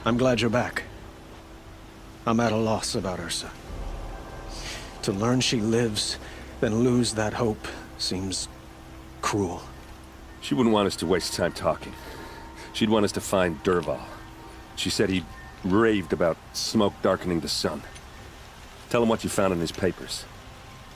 I'm glad you're back. I'm at a loss about Ursa. To learn she lives, then lose that hope, seems cruel. She wouldn't want us to waste time talking. She'd want us to find Dervahl. She said he raved about smoke darkening the sun. Tell him what you found in his papers.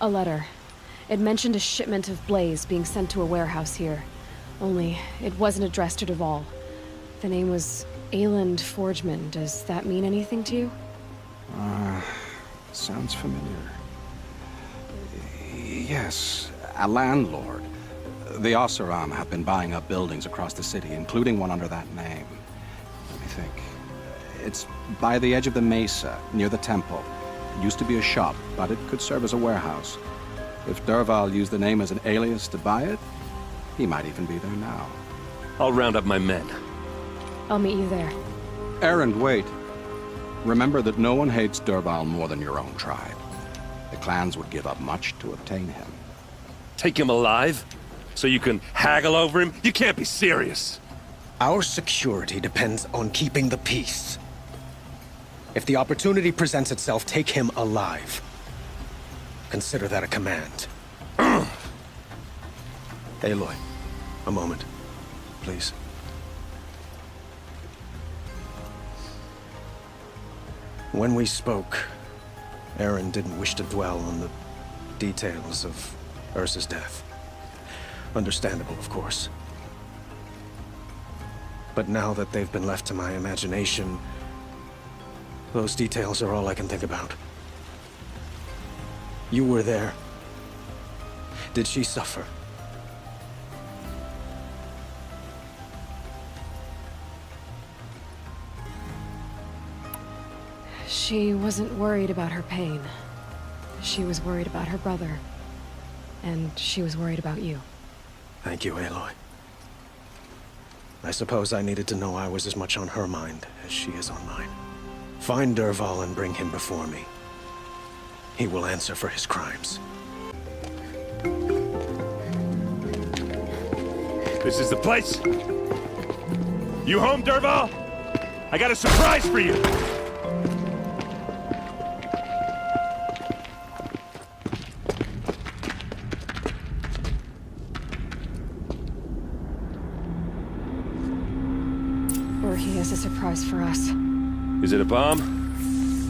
A letter. It mentioned a shipment of blaze being sent to a warehouse here. Only, it wasn't addressed to Dervahl. The name was Ayland Forgeman. Does that mean anything to you? Sounds familiar. Yes, a landlord. The Oseram have been buying up buildings across the city, including one under that name. Let me think. It's by the edge of the mesa, near the temple. It used to be a shop, but it could serve as a warehouse. If Dervahl used the name as an alias to buy it, he might even be there now. I'll round up my men. I'll meet you there. Erend, wait. Remember that no one hates Dervahl more than your own tribe. The clans would give up much to obtain him. Take him alive? So you can haggle over him? You can't be serious. Our security depends on keeping the peace. If the opportunity presents itself, take him alive. Consider that a command. Aloy, a moment, please. When we spoke, Erend didn't wish to dwell on the details of Ursa's death. Understandable, of course. But now that they've been left to my imagination, those details are all I can think about. You were there. Did she suffer? She wasn't worried about her pain. She was worried about her brother. And she was worried about you. Thank you, Aloy. I suppose I needed to know I was as much on her mind as she is on mine. Find Dervahl and bring him before me. He will answer for his crimes. This is the place. You home, Dervahl? I got a surprise for you. Or he has a surprise for us. Is it a bomb?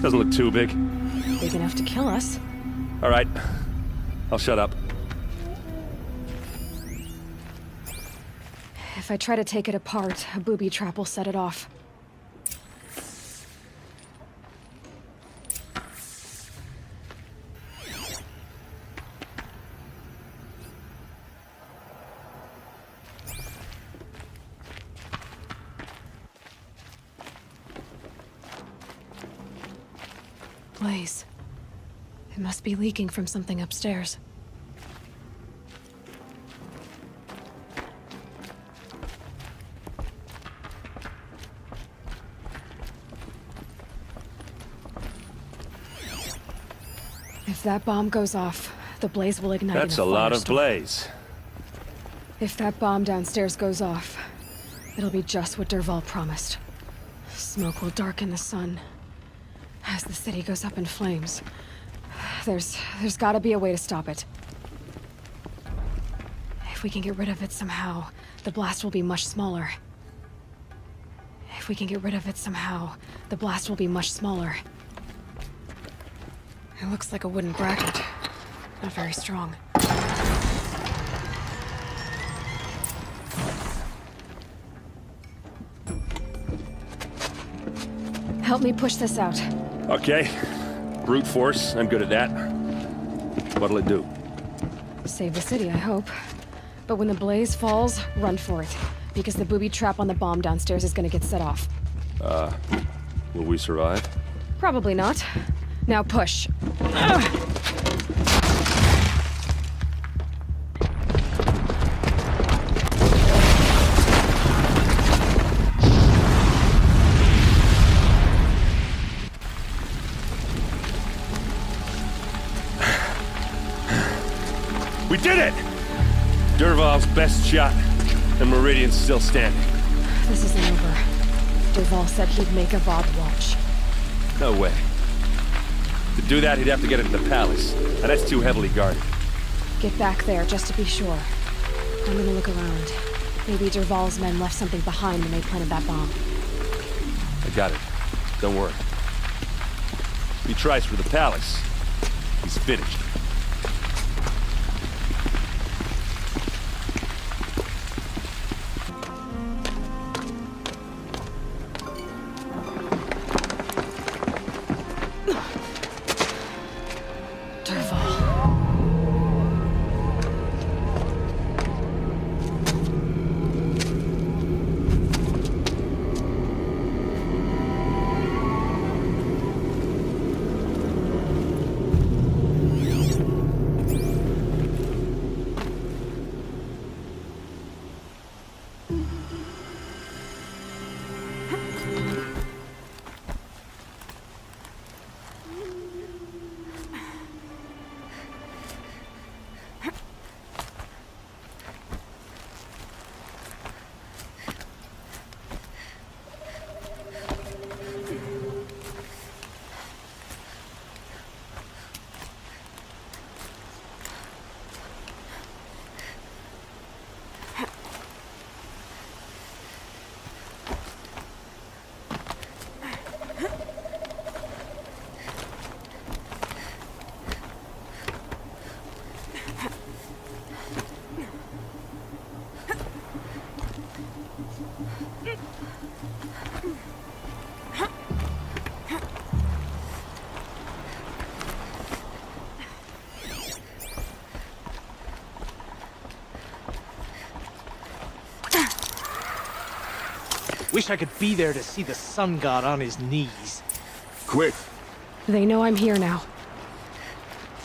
Doesn't look too big. Big enough to kill us. All right. I'll shut up. If I try to take it apart, a booby trap will set it off. Blaze. It must be leaking from something upstairs. If that bomb goes off, the blaze will ignite. That's a lot of blaze. If that bomb downstairs goes off, it'll be just what Dervahl promised. Smoke will darken the sun. As the city goes up in flames, there's gotta be a way to stop it. If we can get rid of it somehow, the blast will be much smaller. If we can get rid of it somehow, the blast will be much smaller. It looks like a wooden bracket. Not very strong. Help me push this out. Okay. Brute force, I'm good at that. What'll it do? Save the city, I hope. But when the blaze falls, run for it. Because the booby trap on the bomb downstairs is gonna get set off. Will we survive? Probably not. Now push. We did it! Dervahl's best shot, and Meridian's still standing. This isn't over. Dervahl said he'd make Avad watch. No way. To do that, he'd have to get into the palace, and that's too heavily guarded. Get back there, just to be sure. I'm gonna look around. Maybe Dervahl's men left something behind when they planted that bomb. I got it. Don't worry. If he tries for the palace, he's finished. Wish I could be there to see the sun god on his knees. Quick! They know I'm here now.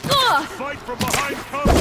Fight from behind cover!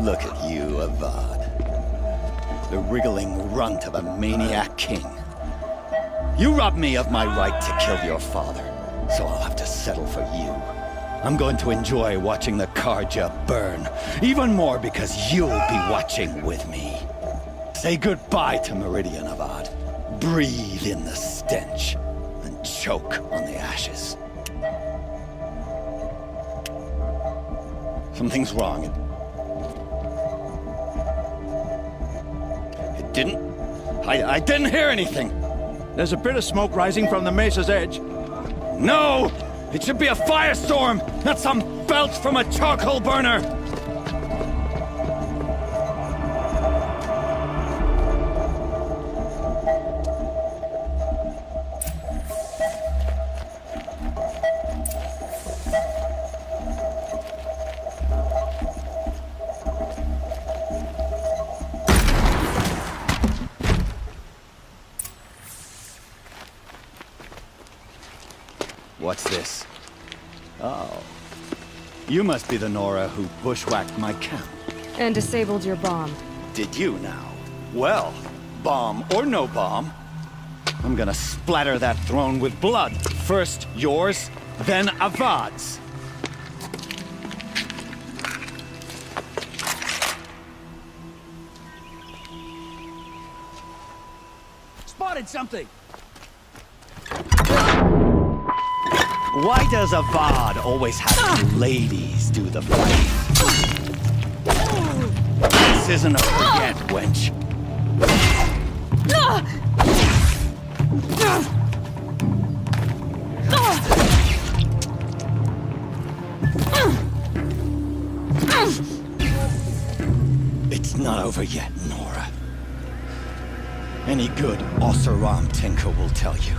Look at you, Avad. The wriggling runt of a maniac king. You robbed me of my right to kill your father, so I'll have to settle for you. I'm going to enjoy watching the Karja burn, even more because you'll be watching with me. Say goodbye to Meridian, Avad. Breathe in the stench, and choke on the ashes. Something's wrong. It didn't... I didn't hear anything. There's a bit of smoke rising from the mesa's edge. No! It should be a firestorm, not some belch from a charcoal burner! What's this? Oh. You must be the Nora who bushwhacked my camp. And disabled your bomb. Did you now? Well, bomb or no bomb, I'm gonna splatter that throne with blood. First yours, then Avad's. Spotted something! Why does Avad always have you ladies do the fighting? This isn't a forget, wench. It's not over yet, Nora. Any good Oseram tinker will tell you.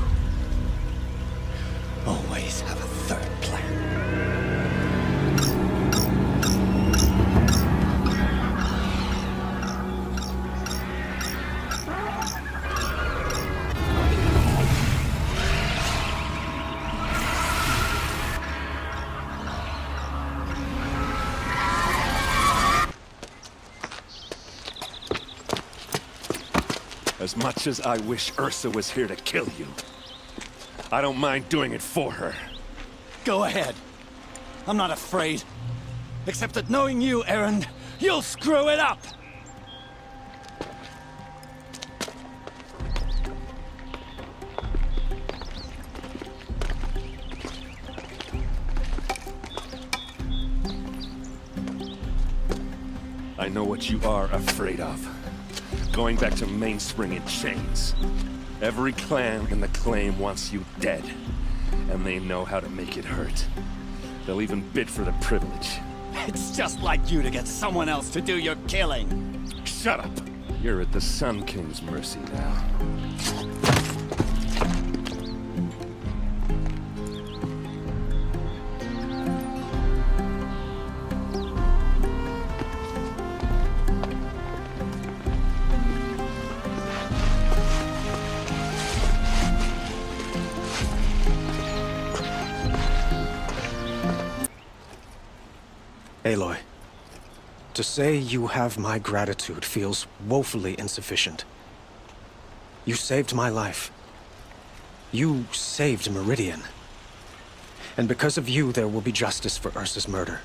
Always have a third plan. As much as I wish Ursa was here to kill you, I don't mind doing it for her. Go ahead. I'm not afraid. Except that knowing you, Aaron, you'll screw it up! I know what you are afraid of. Going back to Mainspring in chains. Every clan in the claim wants you dead. And they know how to make it hurt. They'll even bid for the privilege. It's just like you to get someone else to do your killing. Shut up! You're at the Sun King's mercy now. Aloy, to say you have my gratitude feels woefully insufficient. You saved my life. You saved Meridian. And because of you, there will be justice for Ursa's murder.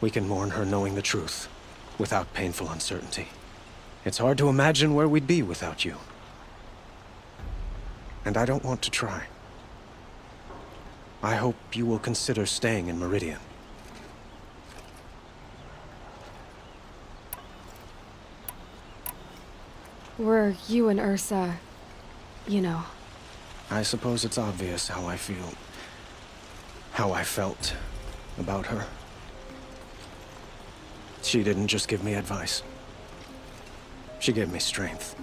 We can mourn her knowing the truth, without painful uncertainty. It's hard to imagine where we'd be without you. And I don't want to try. I hope you will consider staying in Meridian. Were you and Ursa, you know? I suppose it's obvious how I feel. How I felt about her. She didn't just give me advice. She gave me strength.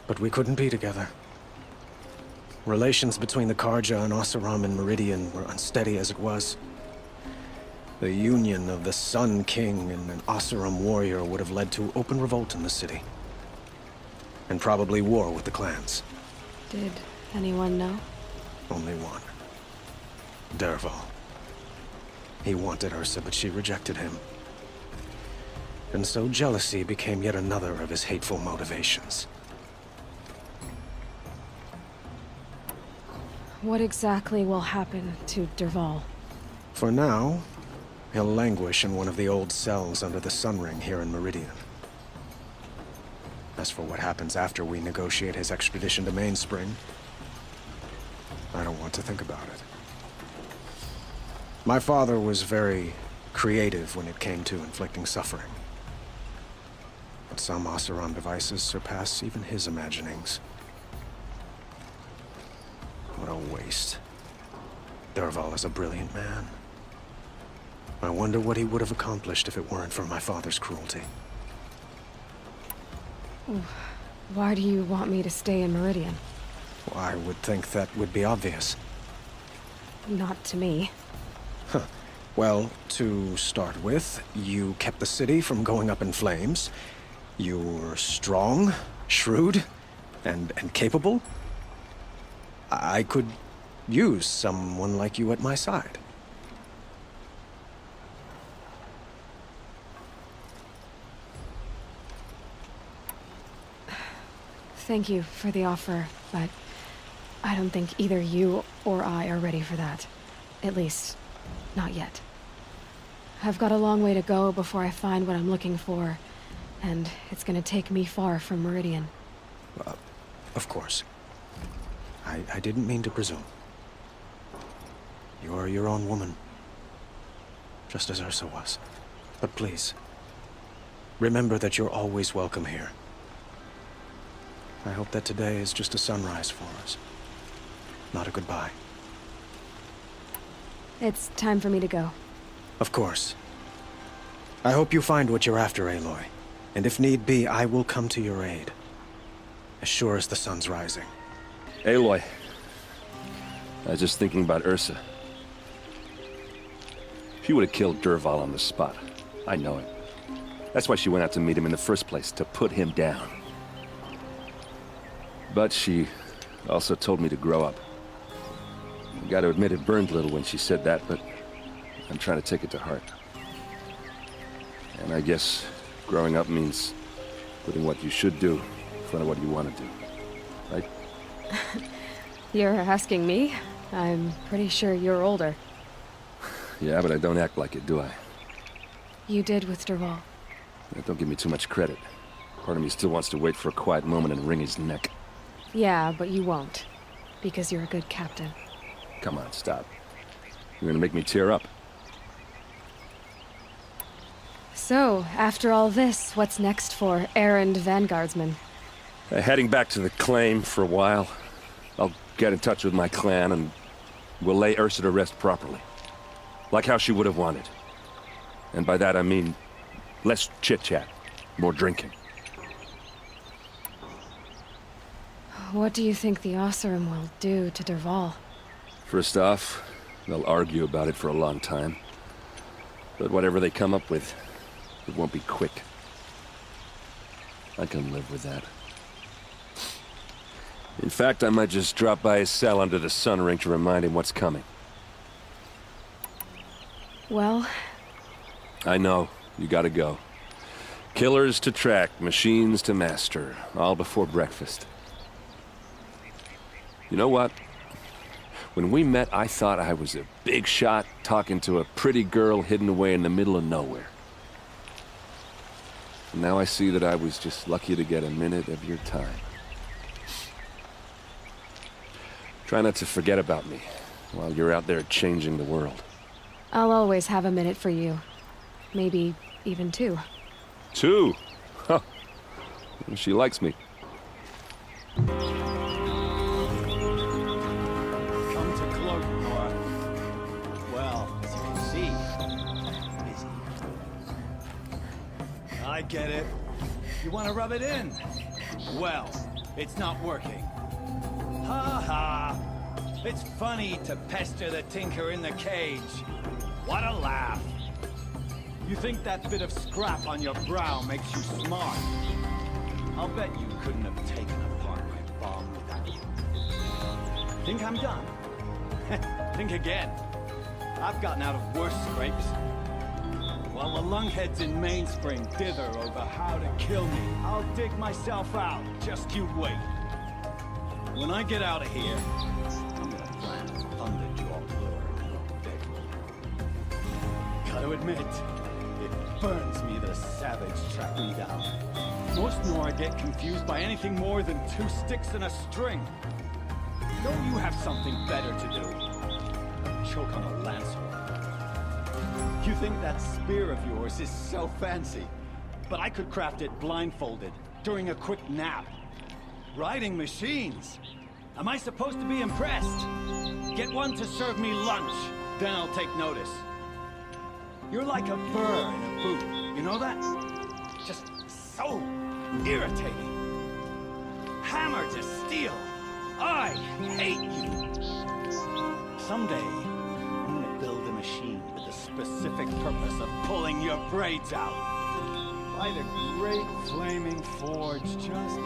But we couldn't be together. Relations between the Karja and Oseram and Meridian were unsteady as it was. The union of the Sun King and an Oseram warrior would have led to open revolt in the city. And probably war with the clans. Did anyone know? Only one. Dervahl. He wanted Ursa, but she rejected him. And so jealousy became yet another of his hateful motivations. What exactly will happen to Dervahl? For now, he'll languish in one of the old cells under the Sun Ring here in Meridian. As for what happens after we negotiate his extradition to Mainspring, I don't want to think about it. My father was very creative when it came to inflicting suffering. But some Oseram devices surpass even his imaginings. What a waste. Dervahl is a brilliant man. I wonder what he would have accomplished if it weren't for my father's cruelty. Why do you want me to stay in Meridian? Well, I would think that would be obvious. Not to me. Well, to start with, you kept the city from going up in flames. You were strong, shrewd, and capable. I could use someone like you at my side. Thank you for the offer, but I don't think either you or I are ready for that. At least, not yet. I've got a long way to go before I find what I'm looking for, and it's gonna take me far from Meridian. Of course. I didn't mean to presume. You are your own woman, just as Ursa was. But please, remember that you're always welcome here. I hope that today is just a sunrise for us, not a goodbye. It's time for me to go. Of course. I hope you find what you're after, Aloy. And if need be, I will come to your aid. As sure as the sun's rising. Aloy, I was just thinking about Ursa. She would have killed Dervahl on the spot. I know it. That's why she went out to meet him in the first place, to put him down. But she also told me to grow up. I gotta admit it burned a little when she said that, but I'm trying to take it to heart. And I guess growing up means putting what you should do in front of what you want to do. Right? You're asking me? I'm pretty sure you're older. Yeah, but I don't act like it, do I? You did with Dervahl. Don't give me too much credit. Part of me still wants to wait for a quiet moment and wring his neck. Yeah, but you won't. Because you're a good captain. Come on, stop. You're gonna make me tear up. So, after all this, what's next for errand vanguardsman? Heading back to the claim for a while. I'll get in touch with my clan and we'll lay Ursa to rest properly. Like how she would have wanted. And by that I mean less chit-chat, more drinking. What do you think the Oseram will do to Dervahl? First off, they'll argue about it for a long time. But whatever they come up with, it won't be quick. I can live with that. In fact, I might just drop by his cell under the sun ring to remind him what's coming. Well... I know. You gotta go. Killers to track, machines to master. All before breakfast. You know what? When we met, I thought I was a big shot talking to a pretty girl hidden away in the middle of nowhere. And now I see that I was just lucky to get a minute of your time. Try not to forget about me while you're out there changing the world. I'll always have a minute for you. Maybe even two. Two? Huh. She likes me. Come to cloak, Nora. Well, as you can see, busy. I get it. You want to rub it in? Well, it's not working. Ha ha! It's funny to pester the tinker in the cage. What a laugh! You think that bit of scrap on your brow makes you smart? I'll bet you couldn't have taken apart my bomb without you. Think I'm done? Think again. I've gotten out of worse scrapes. While the lunkheads in Mainspring dither over how to kill me, I'll dig myself out. Just you wait. When I get out of here, I'm gonna plant a thunderjaw lure in your bedroom. Gotta admit, it burns me that a savage tracked me down. Most Nora get confused by anything more than two sticks and a string. Don't you have something better to do than choke on a lance horn? You think that spear of yours is so fancy, but I could craft it blindfolded during a quick nap. Riding machines. Am I supposed to be impressed? Get one to serve me lunch, then I'll take notice. You're like a burr in a boot, you know that? Just so irritating. Hammer to steel. I hate you. Someday, I'm gonna build a machine with the specific purpose of pulling your braids out. By the great flaming forge, just